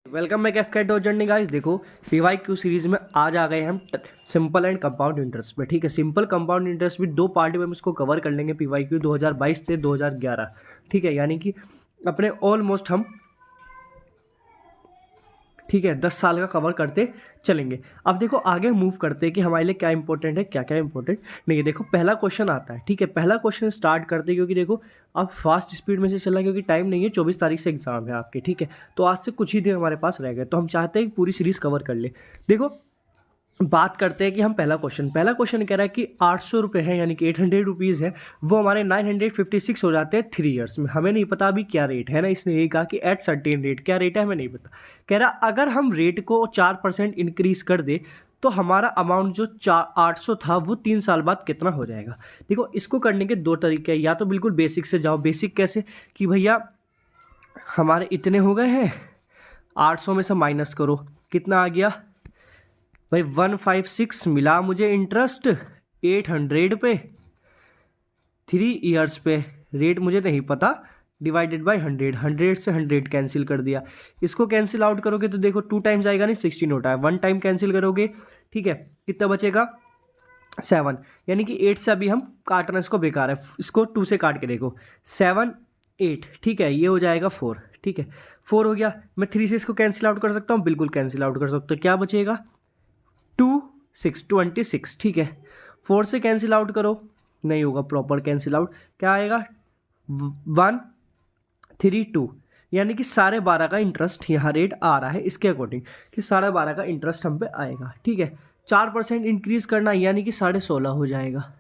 Welcome back F cat journey guys. देखो PYQ series में आज आ गए हम सिंपल एंड कंपाउंड इंटरेस्ट पे। ठीक है, सिंपल कंपाउंड इंटरेस्ट भी दो पार्ट में हम इसको कवर कर लेंगे। PYQ 2022 से 2011। ठीक है, यानी कि अपने ऑलमोस्ट हम 10 साल का कवर करते चलेंगे। अब देखो आगे मूव करते हैं कि हमारे लिए क्या इंपॉर्टेंट है, क्या क्या इंपॉर्टेंट नहीं है। देखो पहला क्वेश्चन आता है। ठीक है, पहला क्वेश्चन स्टार्ट करते हैं क्योंकि देखो अब फास्ट स्पीड में से चल रहा है क्योंकि टाइम नहीं है, 24 तारीख से एग्जाम है आपके। ठीक है, तो आज से कुछ ही दिन हमारे पास रह गए, तो हम चाहते हैं कि पूरी सीरीज कवर कर ले। देखो बात करते हैं कि हम पहला क्वेश्चन कह रहा है कि 800 रुपये है, यानी कि 800 रुपीज़ है, वो हमारे 956 हो जाते हैं 3 ईयर्स में। हमें नहीं पता अभी क्या रेट है ना, इसने ये कहा कि एट सर्टेन रेट, क्या रेट है हमें नहीं पता। कह रहा अगर हम रेट को 4% इंक्रीज कर दे तो हमारा अमाउंट जो 800 था वो 3 साल बाद कितना हो जाएगा। देखो इसको करने के दो तरीके हैं, या तो बिल्कुल बेसिक से जाओ। बेसिक कैसे कि भैया हमारे इतने हो गए हैं, 800 में से माइनस करो, कितना आ गया भाई 156 मिला मुझे इंटरेस्ट 800 पे 3 ईयर्स पे। रेट मुझे नहीं पता, डिवाइडेड बाय 100, 100 से 100 कैंसिल कर दिया। इसको कैंसिल आउट करोगे तो देखो 2 टाइम्स आएगा नहीं, 16 होता है। 1 टाइम कैंसिल करोगे, ठीक है, कितना बचेगा 7, यानी कि 8 से अभी हम काटना इसको बेकार है। इसको 2 से काट के देखो 7 8, ठीक है, ये हो जाएगा 4। ठीक है, 4 हो गया। मैं 3 से इसको कैंसिल आउट कर सकता हूँ, बिल्कुल कैंसिल आउट कर सकता हूँ। क्या बचेगा 2 6 26। ठीक है, 4 से कैंसिल आउट करो, नहीं होगा प्रॉपर कैंसिल आउट। क्या आएगा 1 3 2, यानी कि 12.5 का इंटरेस्ट यहाँ रेट आ रहा है इसके अकॉर्डिंग कि 12.5 का इंटरेस्ट हम पे आएगा। ठीक है, 4% इंक्रीज करना यानी कि 16.5 हो जाएगा।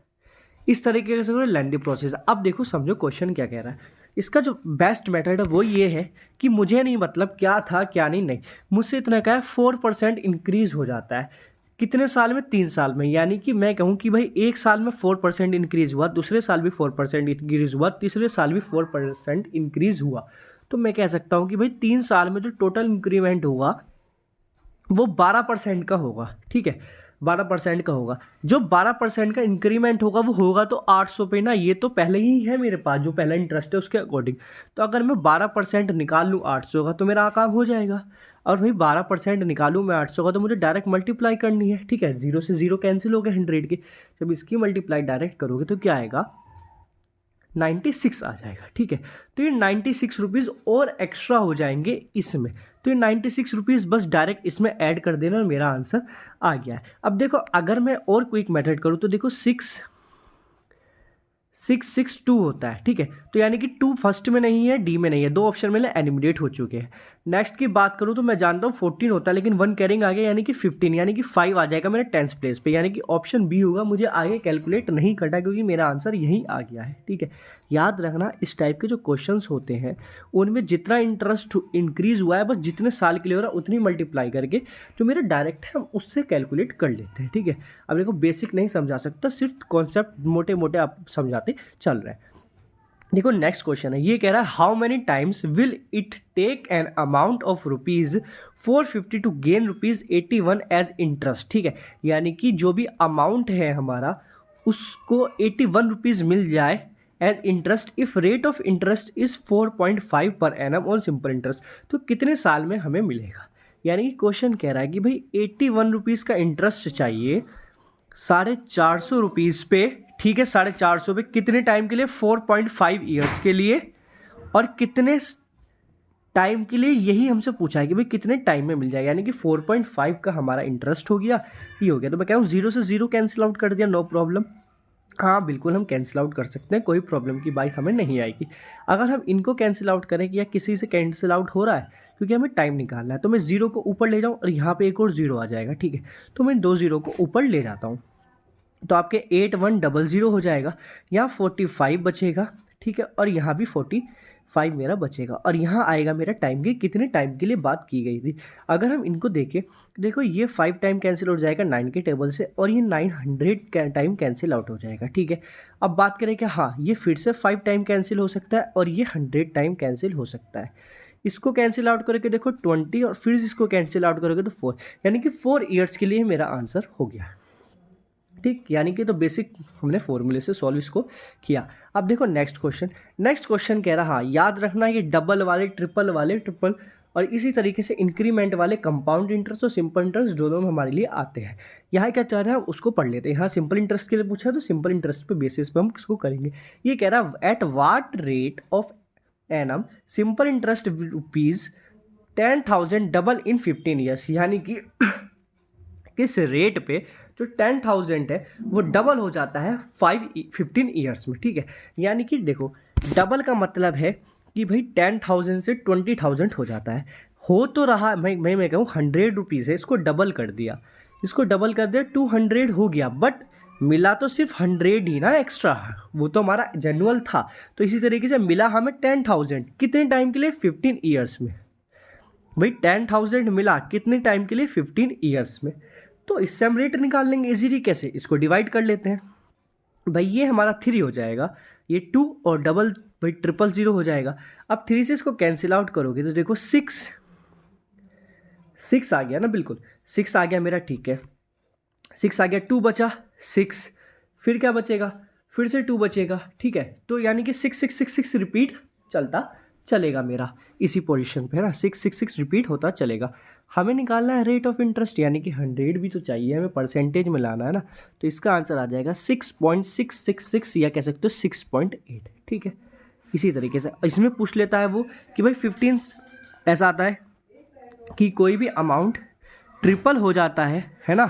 इस तरीके से लेंदी प्रोसेस। अब देखो समझो क्वेश्चन क्या कह रहा है। इसका जो बेस्ट मेथड है वो ये है कि मुझे नहीं मतलब क्या था क्या नहीं, मुझसे इतना क्या है 4% इंक्रीज हो जाता है। कितने साल में? 3 साल में। यानी कि मैं कहूँ कि भाई एक साल में 4% इंक्रीज हुआ, दूसरे साल भी 4% इंक्रीज हुआ, तीसरे साल भी 4% इंक्रीज हुआ, तो मैं कह सकता हूँ कि भाई 3 साल में जो टोटल इंक्रीमेंट होगा वो 12% का होगा। ठीक है, 12% का होगा। जो 12% का इंक्रीमेंट होगा वो होगा तो 800 पे ना, ये तो पहले ही है मेरे पास जो पहला इंटरेस्ट है उसके अकॉर्डिंग। तो अगर मैं 12% निकाल लूँ 800 का तो मेरा काम हो जाएगा। और भाई 12% निकालूँ मैं 800 का तो मुझे डायरेक्ट मल्टीप्लाई करनी है। ठीक है, 0 से 0 कैंसिल हो गए 100 के। जब इसकी मल्टीप्लाई डायरेक्ट करोगे तो क्या आएगा 96 आ जाएगा। ठीक है, तो ये 96 रुपीज़ और एक्स्ट्रा हो जाएंगे इसमें। तो ये 96 रुपीज़ बस डायरेक्ट इसमें ऐड कर देना और मेरा आंसर आ गया है। अब देखो अगर मैं और क्विक मेथड करूँ तो देखो 662 होता है। ठीक है, तो यानी कि 2 फर्स्ट में नहीं है, डी में नहीं है, 2 ऑप्शन में एलिमिनेट हो चुके हैं। नेक्स्ट की बात करूँ तो मैं जानता हूँ 14 होता है, लेकिन 1 कैरिंग आ गया यानी कि 15, यानी कि 5 आ जाएगा मेरे 10th प्लेस पे, यानी कि ऑप्शन बी होगा। मुझे आगे कैलकुलेट नहीं करना क्योंकि मेरा आंसर यहीं आ गया है। ठीक है, याद रखना इस टाइप के जो क्वेश्चंस होते हैं उनमें जितना इंटरेस्ट इंक्रीज हुआ है बस जितने साल के लिए हो रहा है उतनी मल्टीप्लाई करके जो मेरा डायरेक्ट है हम उससे कैलकुलेट कर लेते हैं। ठीक है, अब देखो बेसिक नहीं समझा सकता, सिर्फ कॉन्सेप्ट मोटे मोटे आप समझाते चल रहे हैं। देखो नेक्स्ट क्वेश्चन है, ये कह रहा है how many times will it take an amount of ₹450 to gain ₹81 as interest. ठीक है, यानी कि जो भी अमाउंट है हमारा उसको 81 रुपीज़ मिल जाए as interest if rate of interest is 4.5 per annum on simple interest. तो कितने साल में हमें मिलेगा। यानी कि क्वेश्चन कह रहा है कि भाई 81 रुपीज़ का इंटरेस्ट चाहिए 450 रुपीज़ पे। ठीक है, 450 पे कितने टाइम के लिए? 4.5 ईयर्स के लिए। और कितने टाइम के लिए यही हमसे पूछा है कि भाई कितने टाइम में मिल जाएगा। यानी कि 4.5 का हमारा इंटरेस्ट हो गया, ये हो गया। तो मैं कह रहा हूँ 0 से 0 कैंसिल आउट कर दिया, नो प्रॉब्लम। हाँ बिल्कुल हम कैंसिल आउट कर सकते हैं, कोई प्रॉब्लम की बात हमें नहीं आएगी। अगर हम इनको कैंसिल आउट करें कि या किसी से कैंसिल आउट हो रहा है क्योंकि हमें टाइम निकालना है, तो मैं 0 को ऊपर ले जाऊँ और यहाँ पे एक और 0 आ जाएगा। ठीक है, तो मैं 2 0 को ऊपर ले जाता हूँ तो आपके 8100 हो जाएगा। यहाँ 45 बचेगा। ठीक है, और यहाँ भी 45 मेरा बचेगा। और यहाँ आएगा मेरा टाइम की कितने टाइम के लिए बात की गई थी। अगर हम इनको देखें, देखो ये 5 टाइम कैंसिल हो जाएगा 9 के टेबल से, और ये 900 टाइम कैंसिल आउट हो जाएगा। ठीक है, अब बात करें कि हाँ ये फिर से 5 टाइम कैंसिल हो सकता है और ये 100 टाइम कैंसिल हो सकता है। इसको कैंसिल आउट करके देखो 20, और फिर इसको कैंसिल आउट करोगे तो 4, यानी कि 4 ईयर्स के लिए मेरा आंसर हो गया। ठीक, यानी कि तो बेसिक हमने फॉर्मूले से सॉल्व इसको किया। अब देखो नेक्स्ट क्वेश्चन कह रहा, हाँ याद रखना ये डबल वाले ट्रिपल और इसी तरीके से इंक्रीमेंट वाले कंपाउंड इंटरेस्ट और सिंपल इंटरेस्ट दोनों में हमारे लिए आते हैं। यहाँ क्या चाह रहा है उसको पढ़ लेते हैं। यहाँ सिंपल इंटरेस्ट के लिए पूछा है तो सिंपल इंटरेस्ट पे बेसिस पे हम किसको करेंगे। ये कह रहा है at what rate of annum simple interest rupees 10,000 double in 15 years, यानी कि किस रेट पे जो 10,000 है वो डबल हो जाता है 15 ईयर्स में। ठीक है, यानी कि देखो डबल का मतलब है कि भाई 10,000 से 20,000 हो जाता है। हो तो रहा मैं कहूँ 100 रुपीज़ है, इसको डबल कर दिया, इसको डबल कर दिया 200 हो गया, बट मिला तो सिर्फ 100 ही ना एक्स्ट्रा, वो तो हमारा जेन्युअल था। तो इसी तरीके से मिला हमें 10,000 कितने टाइम के लिए 15 ईयर्स में। भाई 10,000 मिला कितने टाइम के लिए 15 ईयर्स में। तो इससे हम रेट निकाल लेंगे इजीली। कैसे, इसको डिवाइड कर लेते हैं। भाई ये हमारा 3 हो जाएगा, ये 2 और डबल भाई 000 हो जाएगा। अब 3 से इसको कैंसिल आउट करोगे तो देखो 6 आ गया ना, बिल्कुल 6 आ गया मेरा। ठीक है, 6 आ गया, 2 बचा 6, फिर क्या बचेगा, फिर से 2 बचेगा। ठीक है, तो यानी कि 6 6 6 6 रिपीट चलता चलेगा मेरा इसी पोजीशन पे, है ना। 6 6 6 रिपीट होता चलेगा। हमें निकालना है रेट ऑफ इंटरेस्ट, यानी कि 100 भी तो चाहिए हमें, परसेंटेज में लाना है ना। तो इसका आंसर आ जाएगा 6.666 या कह सकते हो 6.8। ठीक है, इसी तरीके से इसमें पूछ लेता है वो कि भाई 15 ऐसा आता है कि कोई भी अमाउंट ट्रिपल हो जाता है ना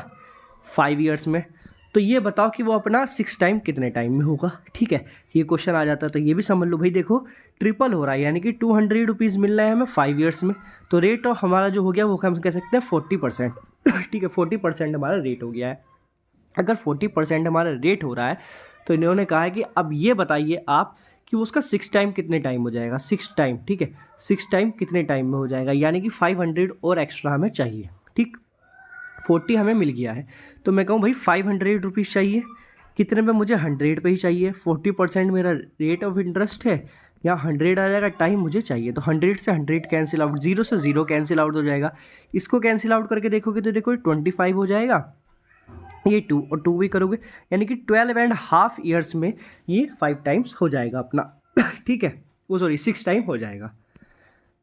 5 ईयर्स में, तो ये बताओ कि वो अपना 6 टाइम कितने टाइम में होगा। ठीक है, ये क्वेश्चन आ जाता है तो ये भी समझ लो। भाई देखो ट्रिपल हो रहा है, यानी कि 200 रुपीज़ मिल रहा है हमें 5 ईयर्स में, तो रेट ऑफ हमारा जो हो गया वो हम कह सकते हैं 40%। ठीक है, 40% हमारा रेट हो गया है। अगर 40% हमारा रेट हो रहा है तो इन्होंने कहा है कि अब ये बताइए आप कि उसका 6 टाइम कितने टाइम हो जाएगा। 6 टाइम, ठीक है, 6 टाइम कितने टाइम में हो जाएगा, यानी कि 500 और एक्स्ट्रा हमें चाहिए। ठीक, 40 हमें मिल गया है, तो मैं कहूँ भाई 500 रुपीज़ चाहिए, कितने पे मुझे 100 पे ही चाहिए। 40% मेरा रेट ऑफ इंटरेस्ट है, या 100 आ जाएगा टाइम मुझे चाहिए, तो 100 से 100 कैंसिल आउट, 0 से 0 कैंसिल आउट हो जाएगा। इसको कैंसिल आउट करके देखोगे तो देखो 25 हो जाएगा, ये 2 और 2 भी करोगे, यानी कि 12.5 ईयर्स में ये 5 टाइम्स हो जाएगा अपना। ठीक है, वो सॉरी 6 टाइम हो जाएगा।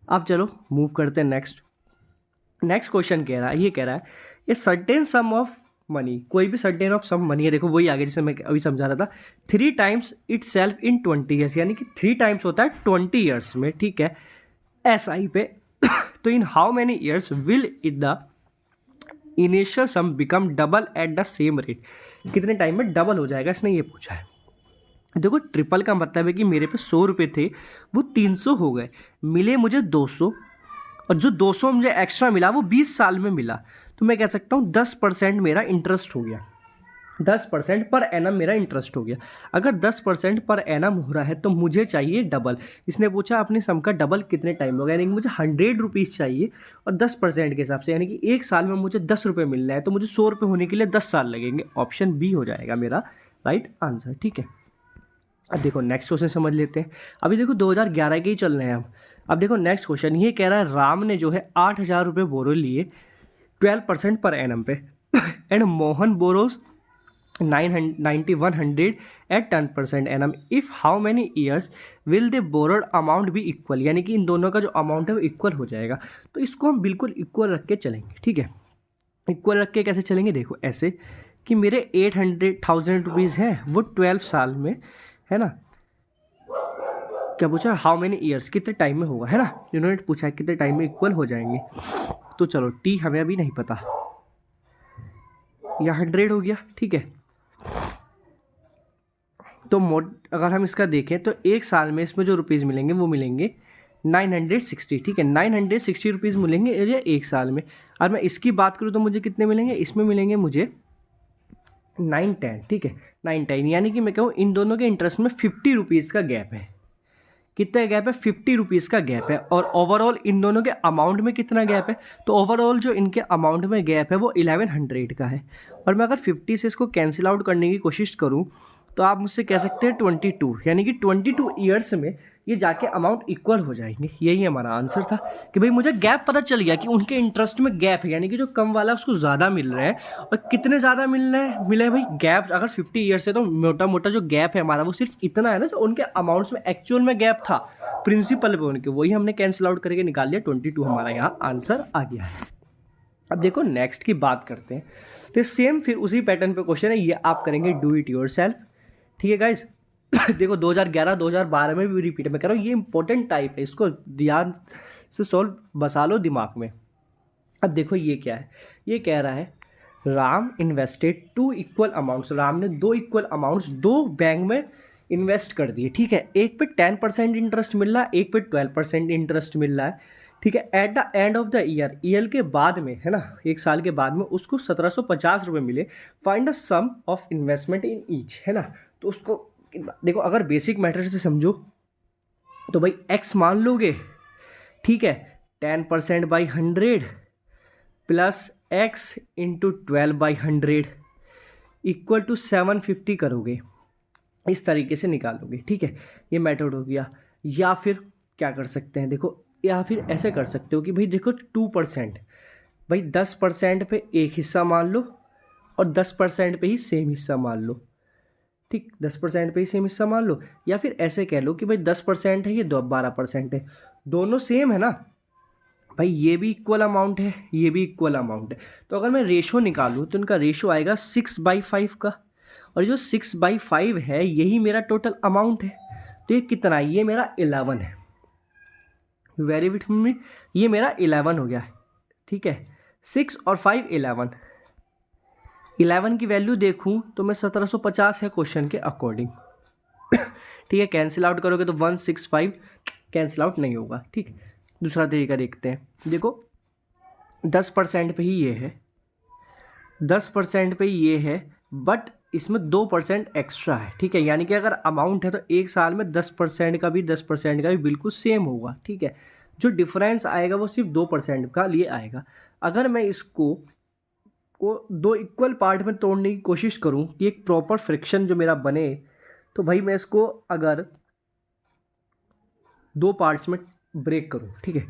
अब चलो मूव करते हैं नेक्स्ट क्वेश्चन कह रहा है, ये कह रहा है a certain some of money, कोई भी सर्टेन ऑफ सम मनी है। देखो वही आगे जैसे मैं अभी समझा रहा था, 3 times it self in 20 years, यानी कि 3 टाइम्स होता है 20 ईयर्स में। ठीक है, SI पे। तो in how many years will it the initial sum become double at the same rate, कितने टाइम में डबल हो जाएगा, इसने ये पूछा है। देखो ट्रिपल का मतलब है कि मेरे पे 100 रुपये थे वो 300 हो गए, मिले मुझे 200, और जो 200 मुझे एक्स्ट्रा मिला वो 20 साल में मिला, तो मैं कह सकता हूँ 10% मेरा इंटरेस्ट हो गया, 10% पर एनम मेरा इंटरेस्ट हो गया। अगर 10% पर एनम हो रहा है तो मुझे चाहिए डबल। इसने पूछा अपनी सम का डबल कितने टाइम में होगा, यानी कि मुझे 100 रुपीज़ चाहिए और 10% के हिसाब से, यानी कि 1 साल में मुझे 10 रुपये मिलना है, तो मुझे 100 रुपये होने के लिए 10 साल लगेंगे। ऑप्शन बी हो जाएगा मेरा राइट आंसर। ठीक है, अब देखो नेक्स्ट क्वेश्चन समझ लेते हैं। अभी देखो 2011 के ही चल रहे हैं हम। अब देखो नेक्स्ट क्वेश्चन ये कह रहा है राम ने जो है 8,000 रुपये बोरो लिए 12% पर एनम पे, and Mohan borrows 9100 at 10% annum, if how many years will they borrowed amount भी इक्वल, यानी कि इन दोनों का जो अमाउंट है वो इक्वल हो जाएगा। तो इसको हम बिल्कुल इक्वल रख के चलेंगे। ठीक है, इक्वल रख के कैसे चलेंगे, देखो ऐसे कि मेरे 800,000 रुपीज़ हैं वो 12 साल में, है ना। क्या पूछा, हाउ मेनी ईयर्स, कितने टाइम में होगा, है ना। इन्होंने पूछा है कितने टाइम में इक्वल हो जाएंगे। तो चलो टी हमें अभी नहीं पता, या 100 हो गया। ठीक है, तो अगर हम इसका देखें तो 1 साल में इसमें जो रुपीज़ मिलेंगे वो मिलेंगे 960। ठीक है, 960 रुपीज़ मिलेंगे ये 1 साल में। और मैं इसकी बात करूँ तो मुझे कितने मिलेंगे, इसमें मिलेंगे मुझे 910। ठीक है, 910, यानी कि मैं कहूँ इन दोनों के इंटरेस्ट में 50 रुपीज़ का गैप है। कितना गैप है, 50 रुपीज़ का गैप है। और ओवरऑल इन दोनों के अमाउंट में कितना गैप है, तो ओवरऑल जो इनके अमाउंट में गैप है वो 1100 का है। और मैं अगर 50 से इसको कैंसिल आउट करने की कोशिश करूँ तो आप मुझसे कह सकते हैं 22, यानी कि 22 ईयर्स में ये जाके अमाउंट इक्वल हो जाएंगे। यही हमारा आंसर था कि भाई मुझे गैप पता चल गया कि उनके इंटरेस्ट में गैप है, यानी कि जो कम वाला उसको ज़्यादा मिल रहा है। और कितने ज़्यादा मिले भाई, गैप अगर 50 ईयर्स है तो मोटा मोटा जो गैप है हमारा वो सिर्फ इतना है ना, जो उनके अमाउंट्स में एक्चुअल में गैप था प्रिंसिपल पे उनके, वही हमने कैंसिल आउट करके निकाल लिया। 22 हमारा यहाँ आंसर आ गया है। अब देखो नेक्स्ट की बात करते हैं, तो सेम फिर उसी पैटर्न पे क्वेश्चन है, ये आप करेंगे डू इट योर सेल्फ। ठीक है गाइज। देखो 2011 2012 में भी रिपीट में कर रहा हूँ, ये इंपॉर्टेंट टाइप है, इसको ध्यान से सॉल्व बसा लो दिमाग में। अब देखो ये क्या है, ये कह रहा है Ram invested 2 equal amounts, Ram ने 2 इक्वल अमाउंट्स 2 बैंक में इन्वेस्ट कर दिए। ठीक है, एक पे 10% इंटरेस्ट मिल रहा है, एक पे 12% इंटरेस्ट मिल रहा है। ठीक है, eight the end of the year के बाद में है ना, एक साल के बाद में उसको 1750 रुपये मिले। Find the sum of investment in each, है ना। तो उसको देखो अगर बेसिक मैटर से समझो तो भाई एक्स मान लोगे। ठीक है, 10% by 100 plus x into 12/100 equal to 750 करोगे, इस तरीके से निकालोगे। ठीक है, ये मेथड हो गया। या फिर क्या कर सकते हैं, देखो या फिर ऐसे कर सकते हो कि भाई देखो 2%, भाई 10% पे एक हिस्सा मान लो और 10% पे ही सेम हिस्सा मान लो। ठीक, 10% पे ही सेम हिस्सा मान लो। या फिर ऐसे कह लो कि भाई 10% है, ये 12% है, दोनों सेम है ना भाई, ये भी इक्वल अमाउंट है, ये भी इक्वल अमाउंट है। तो अगर मैं रेशो निकालूँ तो इनका रेशो आएगा 6/5 का, और जो 6/5 है यही मेरा टोटल अमाउंट है। तो ये कितना है, ये मेरा 11 है। वेरी गुड मम्मी, ये मेरा 11 हो गया है। ठीक है, 6 और 5 11, 11 की वैल्यू देखूं तो मैं 1750 है क्वेश्चन के अकॉर्डिंग। ठीक है, कैंसिल आउट करोगे तो 165 कैंसिल आउट नहीं होगा। ठीक, दूसरा तरीका देखते हैं। देखो 10% पे ही ये है, 10% पे ये है, बट इसमें 2% एक्स्ट्रा है। ठीक है, यानी कि अगर अमाउंट है तो एक साल में 10% का भी 10% का भी बिल्कुल सेम होगा। ठीक है, जो डिफरेंस आएगा वो सिर्फ 2% का लिए आएगा। अगर मैं इसको 2 इक्वल पार्ट में तोड़ने की कोशिश करूं कि एक प्रॉपर फ्रिक्शन जो मेरा बने, तो भाई मैं इसको अगर 2 पार्ट्स में ब्रेक करूं, ठीक है,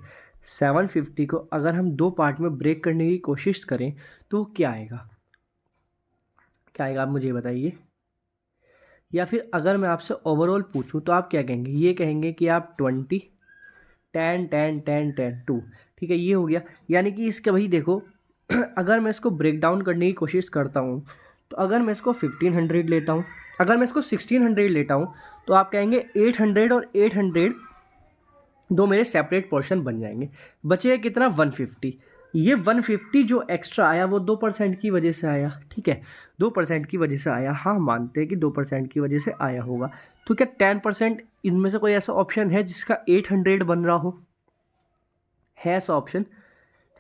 750 को अगर हम 2 पार्ट में ब्रेक करने की कोशिश करें तो क्या आएगा, क्या आएगा आप मुझे बताइए। या फिर अगर मैं आपसे ओवरऑल पूछूं तो आप क्या कहेंगे, ये कहेंगे कि आप 20 10 10 10 10 2। ठीक है, ये हो गया। यानी कि इसका भाई देखो अगर मैं इसको ब्रेक डाउन करने की कोशिश करता हूँ तो अगर मैं इसको 1500 लेता हूँ, अगर मैं इसको 1600 लेता हूँ, तो आप कहेंगे 800 और 800 दो मेरे सेपरेट पोर्शन बन जाएंगे। बचेगा कितना, 150। ये 150 जो एक्स्ट्रा आया वो 2% की वजह से आया। ठीक है, 2% की वजह से आया। हाँ, मानते हैं कि 2% की वजह से आया होगा। तो क्या 10% इनमें से कोई ऐसा ऑप्शन है जिसका 800 बन रहा हो, है ऐसा ऑप्शन?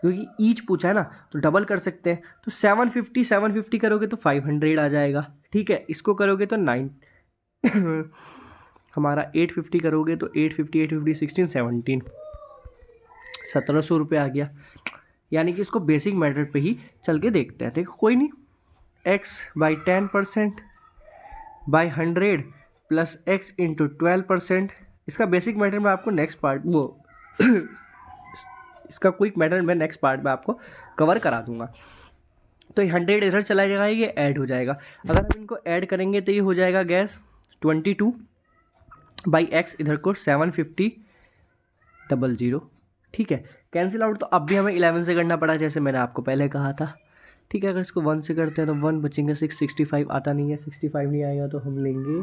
क्योंकि ईच पूछा है ना, तो डबल कर सकते हैं। तो 750 करोगे तो 500 आ जाएगा। ठीक है, इसको करोगे तो 9 हमारा 850 करोगे तो 850 16 17 1700 रुपये आ गया। यानी कि इसको बेसिक मेथड पे ही चल के देखते हैं। देखो कोई नहीं, x/10% by 100 plus x into 12%। इसका बेसिक मेथड में आपको नेक्स्ट पार्ट वो इसका क्विक मेथड में नेक्स्ट पार्ट में आपको कवर करा दूंगा। तो 100 इधर चला जाएगा, ये ऐड हो जाएगा। अगर हम इनको ऐड करेंगे तो ये हो जाएगा गैस 22 बाई एक्स, इधर को 750 00। ठीक है, कैंसिल आउट तो अब भी हमें 11 से करना पड़ा, जैसे मैंने आपको पहले कहा था। ठीक है, अगर इसको 1 से करते हैं तो 1 बचेंगे 65 आता नहीं है, 65 नहीं आएगा तो हम लेंगे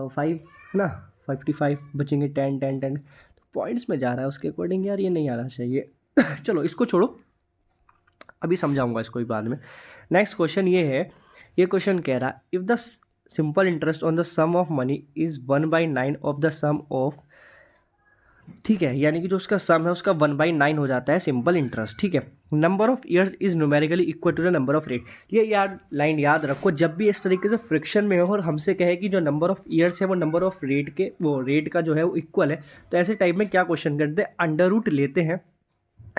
5 है ना, 55 बचेंगे 10 10 10। तो पॉइंट्स में जा रहा है उसके अकॉर्डिंग, यार ये नहीं आना चाहिए। चलो इसको छोड़ो, अभी समझाऊंगा इसको भी बाद में। नेक्स्ट क्वेश्चन ये है, ये क्वेश्चन कह रहा है if the simple interest on the sum of money is 1/9 of the sum of. ठीक है, यानी कि जो उसका सम है उसका 1/9 हो जाता है सिंपल इंटरेस्ट। ठीक है, number of years is numerically equal to the number of rate. ये यार लाइन याद रखो, जब भी इस तरीके से फ्रिक्शन में हो और हमसे कहे कि जो नंबर ऑफ ईयर्स है वो नंबर ऑफ रेट के वो रेट का जो है वो इक्वल है, तो ऐसे टाइप में क्या क्वेश्चन करते हैं, अंडर रूट लेते हैं,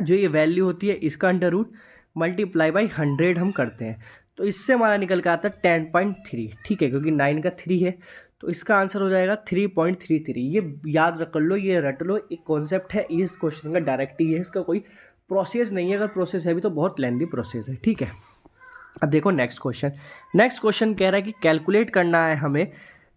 जो ये वैल्यू होती है इसका अंडर रूट मल्टीप्लाई बाई 100 हम करते हैं। तो इससे हमारा निकल के आता है 10.3। ठीक है, क्योंकि 9 का 3 है तो इसका आंसर हो जाएगा 3.33। ये याद रख लो, ये रट लो, एक कॉन्सेप्ट है इस क्वेश्चन का, डायरेक्ट ही है, इसका कोई प्रोसेस नहीं है, अगर प्रोसेस है भी तो बहुत लेंथी प्रोसेस है, ठीक है। अब देखो नेक्स्ट क्वेश्चन। नेक्स्ट क्वेश्चन कह रहा है कि कैलकुलेट करना है हमें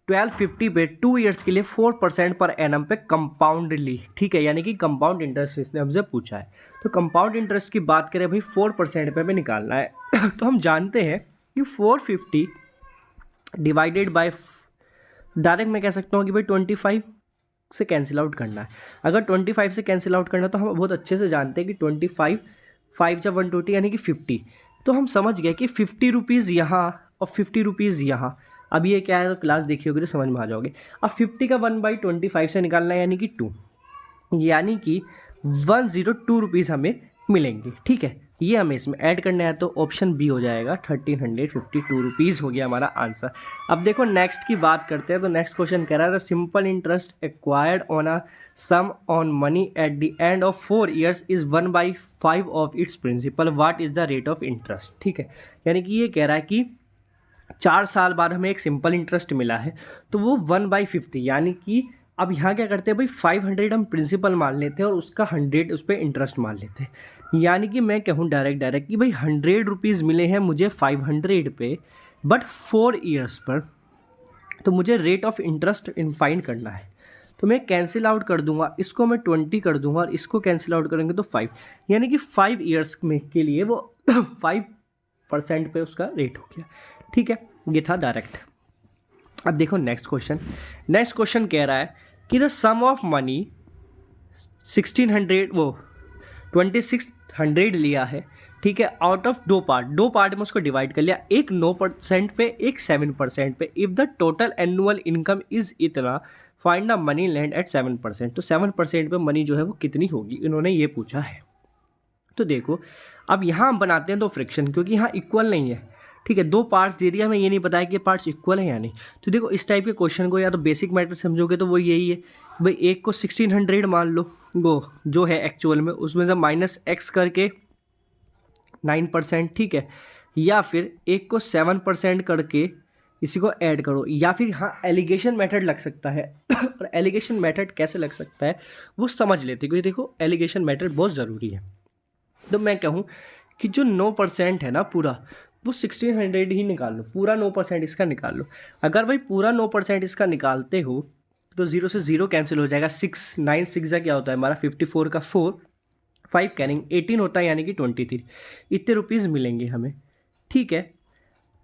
1250 पे 2 ईयर्स के लिए 4% पर एनम पे कंपाउंडली, ठीक है, यानी कि कंपाउंड इंटरेस्ट इसने हमसे पूछा है। तो कंपाउंड इंटरेस्ट की बात करें भाई 4% पे हमें निकालना है तो हम जानते हैं कि 450 डिवाइडेड बाय, डायरेक्ट मैं कह सकता हूँ कि भाई 25 से कैंसिल आउट करना है। अगर 25 से कैंसिल आउट करना है तो हम बहुत अच्छे से जानते हैं कि 25 5 जा 120 यानी कि 50। तो हम समझ गए कि 50 रुपीज़ यहाँ और 50 रुपीज़ यहाँ। अब ये क्या है, तो क्लास देखी होगी तो समझ में आ जाओगे। अब 50 का 1/25 से निकालना है यानी कि 2, यानी कि 102 रुपीज़ हमें मिलेंगे, ठीक है। ये हमें इसमें ऐड करना है तो ऑप्शन बी हो जाएगा, 1352 रुपीज़ हो गया हमारा आंसर। अब देखो नेक्स्ट की बात करते हैं। तो नेक्स्ट क्वेश्चन कह रहा है simple interest acquired on a sum on money at the end of 4 years is 1/5 of its principal, what is the rate of interest, ठीक है। यानी कि ये कह रहा है कि 4 साल बाद हमें एक सिंपल इंटरेस्ट मिला है, तो वो 1/50, यानी कि अब यहाँ क्या करते हैं भाई, 500 हम प्रिंसिपल मान लेते हैं और उसका 100 उस पर इंटरेस्ट मान लेते हैं। यानी कि मैं कहूँ डायरेक्ट कि भाई 100 रुपीज़ मिले हैं मुझे 500 पे, बट 4 ईयर्स पर, तो मुझे रेट ऑफ इंटरेस्ट फाइंड करना है। तो मैं कैंसिल आउट कर दूंगा, इसको मैं 20 कर दूंगा और इसको कैंसिल आउट करेंगे तो 5, यानी कि 5 ईयर्स में के लिए वो 5% पे उसका रेट हो गया, ठीक है। ये था डायरेक्ट। अब देखो नेक्स्ट क्वेश्चन। नेक्स्ट क्वेश्चन कह रहा है कि द सम ऑफ मनी 2600 लिया है, ठीक है, आउट ऑफ 2 पार्ट में उसको डिवाइड कर लिया, एक 9% पे, एक 7% पे। If the total annual income is इतना, find the money lent at 7%। तो 7% पे मनी जो है वो कितनी होगी, इन्होंने ये पूछा है। तो देखो अब यहाँ हम बनाते हैं 2 फ्रैक्शन, क्योंकि यहाँ इक्वल नहीं है, ठीक है। 2 पार्ट्स दे दिया, हमें ये नहीं बताया कि पार्ट्स इक्वल है या नहीं। तो देखो इस टाइप के क्वेश्चन को या तो बेसिक मैटर समझोगे तो वो यही है, भाई एक को 1600 मान लो, वो जो है एक्चुअल में, उसमें से माइनस एक्स करके 9%, ठीक है, या फिर एक को 7% करके इसी को ऐड करो, या फिर हाँ एलिगेशन मेथड लग सकता है और एलिगेशन मेथड कैसे लग सकता है वो समझ लेते, क्योंकि देखो एलिगेशन मेथड बहुत ज़रूरी है। तो मैं कहूँ कि जो 9% है ना पूरा, वो 1600 ही निकाल लो, पूरा 9% इसका निकाल लो। अगर भाई पूरा 9% इसका निकालते हो तो 0 से 0 कैंसिल हो जाएगा, 6 9 6 क्या होता है हमारा 54 का 4, 5 कैरिंग 18 होता है, यानी कि 23, इतने रुपीज़ मिलेंगे हमें, ठीक है।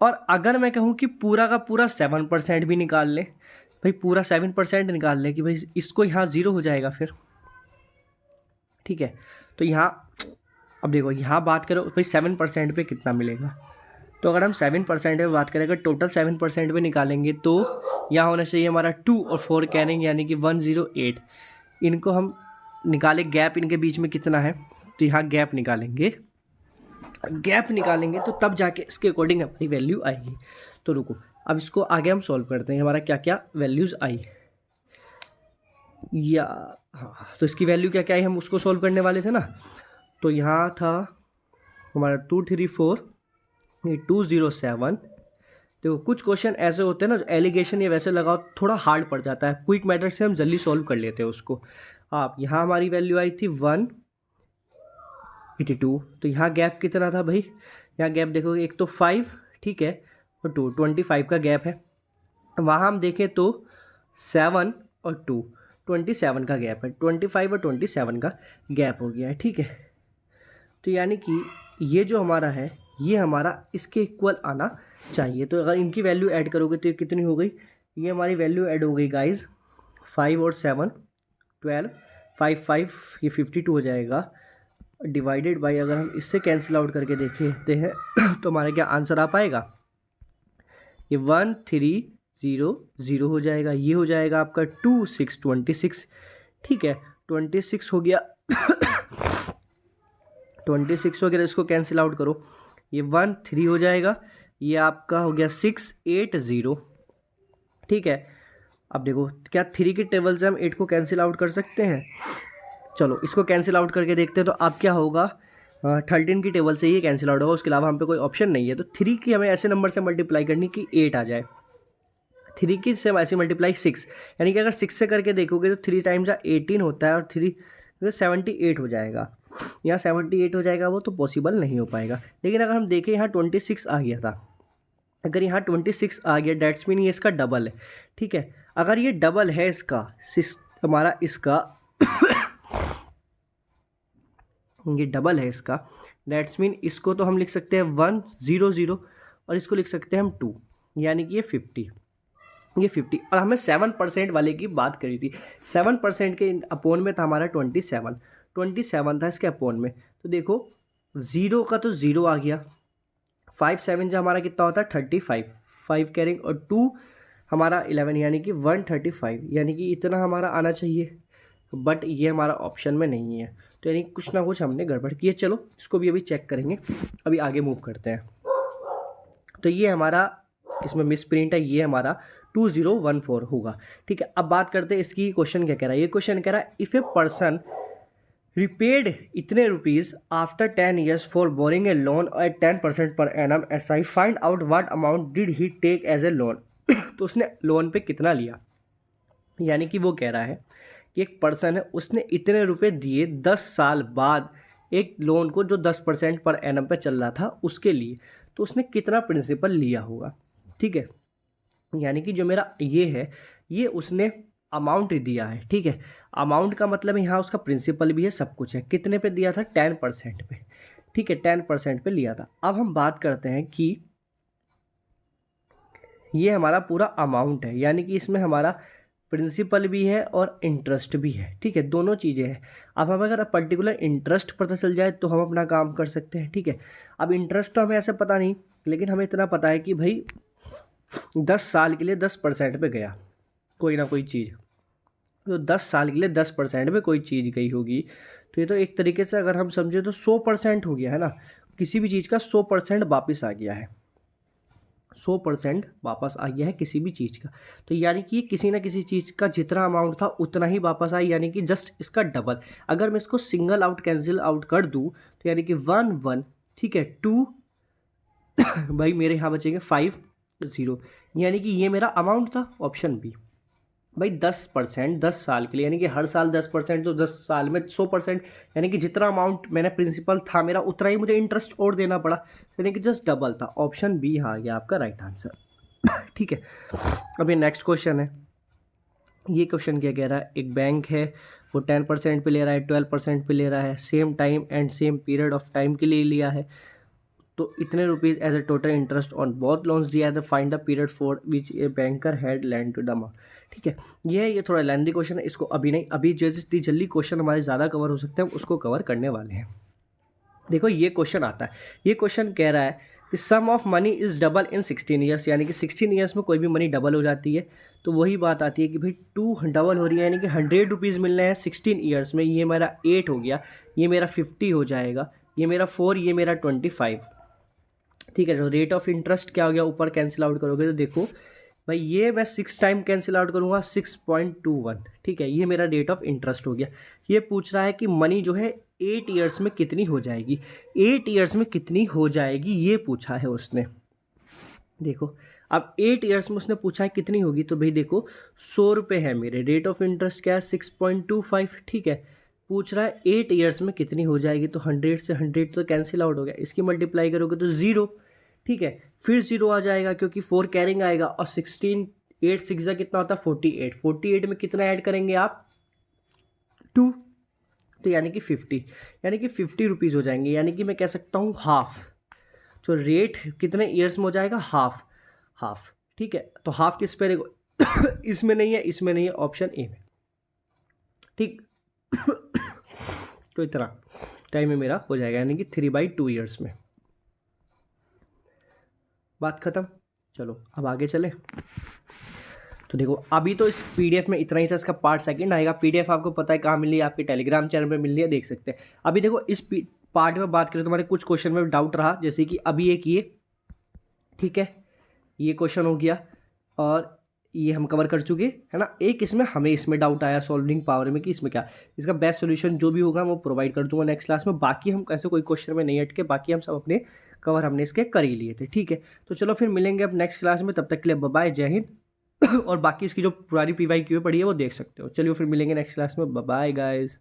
और अगर मैं कहूँ कि पूरा का पूरा 7% भी निकाल ले, भाई पूरा 7% निकाल ले कि भाई इसको यहाँ 0 हो जाएगा फिर, ठीक है। तो यहाँ अब देखो यहाँ बात करो भाई 7% पे कितना मिलेगा, तो अगर हम 7% पे बात करें, अगर टोटल 7% पे निकालेंगे तो यहाँ होना चाहिए हमारा 2 और 4 कैरिंग, यानी कि 108। इनको हम निकाले, गैप इनके बीच में कितना है, तो यहाँ गैप निकालेंगे तो तब जाके इसके अकॉर्डिंग हमारी वैल्यू आएगी। तो रुको अब इसको आगे हम सॉल्व करते हैं, हमारा क्या क्या वैल्यूज़ आई, या हाँ तो इसकी वैल्यू क्या क्या आई, हम उसको सॉल्व करने वाले थे ना। तो यहाँ था हमारा 234, ये 207। देखो कुछ क्वेश्चन ऐसे होते हैं ना, जो एलिगेशन ये वैसे लगाओ थोड़ा हार्ड पड़ जाता है, क्विक मेथड से हम जल्दी सॉल्व कर लेते हैं उसको। आप यहाँ हमारी वैल्यू आई थी 182, तो यहाँ गैप कितना था भाई, यहाँ गैप देखो एक तो 5, ठीक है, और 2 25 का गैप है। वहाँ हम देखें तो 7 और 2 27 का गैप है, 25 और 27 का गैप हो गया है, ठीक है। तो यानी कि ये जो हमारा है ये हमारा इसके इक्वल आना चाहिए। तो अगर इनकी वैल्यू ऐड करोगे तो ये कितनी हो गई, ये हमारी वैल्यू ऐड हो गई गाइस 5 और 7 12, 5 5 ये 52 हो जाएगा, डिवाइडेड बाय अगर हम इससे कैंसिल आउट करके देखते हैं तो हमारा क्या आंसर आ पाएगा, ये 1300 हो जाएगा, ये हो जाएगा आपका 26 ठीक है, 26 हो गया 26 हो गया, इसको कैंसिल आउट करो, ये 13 हो जाएगा, ये आपका हो गया 680, ठीक है। अब देखो क्या 3 के टेबल से हम 8 को कैंसिल आउट कर सकते हैं, चलो इसको कैंसिल आउट करके देखते हैं। तो अब क्या होगा, 13 की टेबल से ये कैंसिल आउट होगा, उसके अलावा हम पे कोई ऑप्शन नहीं है। तो 3 की हमें ऐसे नंबर से मल्टीप्लाई करनी कि 8 आ जाए, 3 की सेम ऐसे मल्टीप्लाई 6, यानी कि अगर 6 से करके देखोगे तो 3 टाइम्स 18 होता है और 3 78 हो जाएगा। यहाँ 78 हो जाएगा, वो तो पॉसिबल नहीं हो पाएगा। लेकिन अगर हम देखें यहाँ 26 आ गया था, अगर यहाँ 26 आ गया डेट्स मीन ये इसका डबल है, ठीक है। अगर ये डबल है इसका हमारा इसका ये डबल है इसका, डेट्स मीन इसको तो हम लिख सकते हैं 100 और इसको लिख सकते हैं हम 2, यानी कि ये 50, ये 50। और हमें 7% वाले की बात करी थी, 7% के अपोन में था हमारा 27 था इसके अपोन में। तो देखो 0 का तो 0 आ गया, 5 7 जो हमारा कितना होता है 35, 5 कैरिंग और 2 हमारा 11, यानी कि 135, यानी कि इतना हमारा आना चाहिए, बट ये हमारा ऑप्शन में नहीं है। तो यानी कुछ ना कुछ हमने गड़बड़ की है। चलो इसको भी अभी चेक करेंगे, अभी आगे मूव करते हैं। तो ये हमारा इसमें मिस प्रिंट है, ये हमारा 2014 होगा, ठीक है। अब बात करते हैं इसकी, क्वेश्चन क्या कह रहा है। ये क्वेश्चन कह रहा है इफ़ ए पर्सन रिपेड इतने rupees after 10 years for borrowing a loan at 10% per annum SI, find out what amount did he take as a loan. तो उसने लोन पे कितना लिया, यानी कि वो कह रहा है कि एक पर्सन है, उसने इतने रुपए दिए 10 साल बाद एक लोन को जो 10% पर एनम पे चल रहा था उसके लिए, तो उसने कितना प्रिंसिपल लिया होगा, ठीक है। यानी कि जो मेरा ये है, ये उसने अमाउंट दिया है, ठीक है। अमाउंट का मतलब यहाँ उसका प्रिंसिपल भी है, सब कुछ है। कितने पे दिया था 10% पे, ठीक है, 10% पे लिया था। अब हम बात करते हैं कि ये हमारा पूरा अमाउंट है, यानी कि इसमें हमारा प्रिंसिपल भी है और इंटरेस्ट भी है, ठीक है, दोनों चीज़ें हैं। अब हमें अगर पर्टिकुलर इंटरेस्ट पता चल जाए तो हम अपना काम कर सकते हैं, ठीक है। अब इंटरेस्ट तो हमें ऐसे पता नहीं, लेकिन हमें इतना पता है कि भाई 10 साल के लिए 10% पे गया कोई ना कोई चीज़, तो 10 साल के लिए 10% पे कोई चीज़ गई होगी, तो ये तो एक तरीके से अगर हम समझे तो 100% हो गया है ना, किसी भी चीज़ का 100% वापस आ गया है, 100% वापस आ गया है किसी भी चीज़ का। तो यानी कि किसी ना किसी चीज़ का जितना अमाउंट था उतना ही वापस आया, यानी कि जस्ट इसका डबल। अगर मैं इसको सिंगल आउट कैंसिल आउट कर दूँ तो यानी कि 1 1, ठीक है, 2 भाई मेरे यहाँ बचेंगे 5 0, यानी कि ये मेरा अमाउंट था, ऑप्शन बी। भाई 10% 10 साल के लिए, यानी कि हर साल 10%, तो 10 साल में 100%, यानी कि जितना अमाउंट मैंने प्रिंसिपल था मेरा उतना ही मुझे इंटरेस्ट और देना पड़ा, यानी कि जस्ट डबल था। ऑप्शन बी आ गया आपका राइट आंसर, ठीक है। अब ये नेक्स्ट क्वेश्चन है। ये क्वेश्चन क्या कह रहा है, एक बैंक है, वो 10% पे ले रहा है, 12% पे ले रहा है, same time and same period of time के लिए लिया है, तो इतने rupees as a total interest on both loans दिया है, find the period for which a banker had lent to the amount, ठीक है। ये थोड़ा लेंथी क्वेश्चन है, इसको अभी नहीं, अभी जितनी जल्दी क्वेश्चन हमारे ज़्यादा कवर हो सकते हैं हम उसको कवर करने वाले हैं। देखो ये क्वेश्चन आता है, ये क्वेश्चन कह रहा है कि sum of money is double in 16 years, यानी कि 16 ईयर्स में कोई भी मनी डबल हो जाती है। तो वही बात आती है कि भाई 2 डबल हो रही है, यानी कि 100 रुपीज़ मिल रहे हैं 16 ईयर्स में। ये मेरा 8 हो गया, ये मेरा 50 हो जाएगा, ये मेरा 4, ये मेरा 25, ठीक है। तो रेट ऑफ इंटरेस्ट क्या हो गया, ऊपर कैंसिल आउट करोगे तो देखो भाई ये मैं 6 टाइम कैंसिल आउट करूँगा 6.21, ठीक है, ये मेरा रेट ऑफ इंटरेस्ट हो गया। ये पूछ रहा है कि मनी जो है 8 ईयर्स में कितनी हो जाएगी, 8 ईयर्स में कितनी हो जाएगी ये पूछा है उसने। देखो अब 8 ईयर्स में उसने पूछा है कितनी होगी, तो भाई देखो 100 रुपये है मेरे, रेट ऑफ इंटरेस्ट क्या है 6.25, ठीक है। पूछ रहा है 8 ईयर्स में कितनी हो जाएगी, तो 100 से 100 तो कैंसिल आउट हो गया, इसकी मल्टीप्लाई करोगे तो 0, ठीक है, फिर 0 आ जाएगा क्योंकि 4 कैरिंग आएगा, और 16 8 6 कितना होता है 48, 48 में कितना ऐड करेंगे आप 2, तो यानी कि 50, यानी कि 50 रुपीज़ हो जाएंगे, यानी कि मैं कह सकता हूँ हाफ। तो रेट कितने ईयर्स में हो जाएगा, हाफ, हाफ, ठीक है। तो हाफ किस पे देखो इसमें नहीं है, इसमें नहीं है, ऑप्शन ए में, ठीक। तो इतना टाइम में मेरा हो जाएगा, यानी कि 3/2 ईयर्स में। बात खत्म। चलो अब आगे चले। तो देखो अभी तो इस पीडीएफ में इतना ही था, इसका पार्ट सेकंड आएगा। पीडीएफ आपको पता है कहाँ मिल रही है, आपके टेलीग्राम चैनल में मिल रही है, देख सकते हैं। अभी देखो इस पार्ट में बात करें तो हमारे कुछ क्वेश्चन में डाउट रहा, जैसे कि अभी एक ये, ठीक है, ये क्वेश्चन हो गया और ये हम कवर कर चुके है ना। एक इसमें हमें इसमें डाउट आया सॉल्विंग पावर में कि इसमें क्या, इसका बेस्ट सोल्यूशन जो भी होगा वो प्रोवाइड कर दूंगा नेक्स्ट क्लास में। बाकी हम ऐसे कोई क्वेश्चन में नहीं अटके, बाकी हम सब अपने कवर हमने इसके कर ही लिए थे, ठीक है। तो चलो फिर मिलेंगे अब नेक्स्ट क्लास में, तब तक के लिए बाय बाय, जय हिंद। और बाकी इसकी जो पुरानी PYQ पड़ी है वो देख सकते हो। चलिए फिर मिलेंगे नेक्स्ट क्लास में। Bye guys.